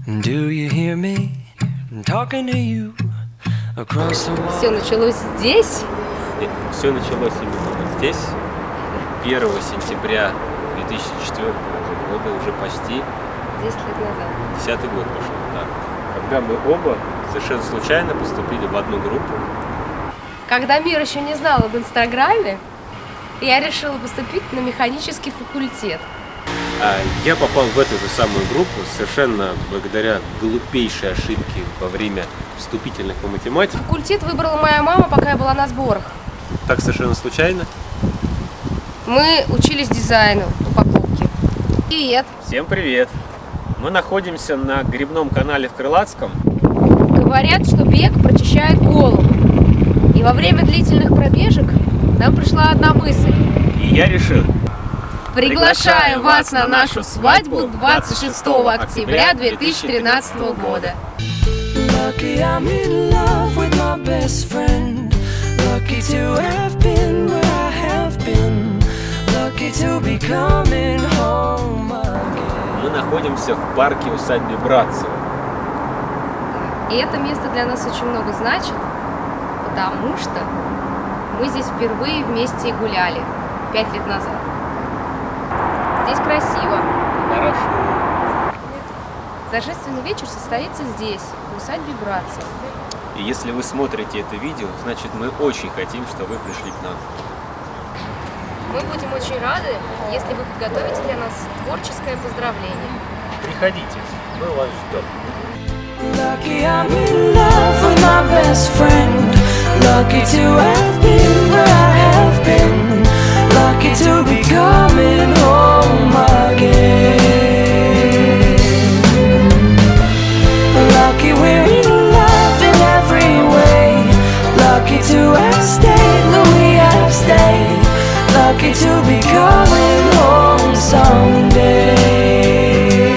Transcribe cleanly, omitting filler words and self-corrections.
Do you hear me talking to you across the wall? Все началось здесь. Все началось именно вот здесь, 1 сентября 2004 года, уже почти 10 лет назад. 10-й год пошел, да. Когда мы оба совершенно случайно поступили в одну группу. Когда мир еще не знал об Инстаграме, я решила поступить на механический факультет. Я попал в эту же самую группу совершенно благодаря глупейшей ошибке во время вступительных по математике. Факультет выбрала моя мама, пока я была на сборах. Так совершенно случайно. Мы учились дизайну, упаковке. Привет. Всем привет! Мы находимся на грибном канале в Крылатском. Говорят, что бег прочищает голову. И во время длительных пробежек нам пришла одна мысль. И я решил. Приглашаем вас на нашу свадьбу 26 октября 2013 года. Lucky I'm in love with my best friend. Lucky to have been where I have been. Lucky to be coming home again. Мы находимся в парке усадьбы Братцева. И это место для нас очень много значит, потому что мы здесь впервые вместе гуляли 5 лет назад. Здесь красиво. Хорошо. Торжественный вечер состоится здесь, в усадьбе Братцева. И если вы смотрите это видео, значит мы очень хотим, чтобы вы пришли к нам. Мы будем очень рады, если вы подготовите для нас творческое поздравление. Приходите, мы вас ждем. Lucky I'm in love with my best friend. Lucky to have been where I have been. Lucky to be coming home again. Lucky we're in love in every way. Lucky to have stayed when we have stayed. Lucky to be coming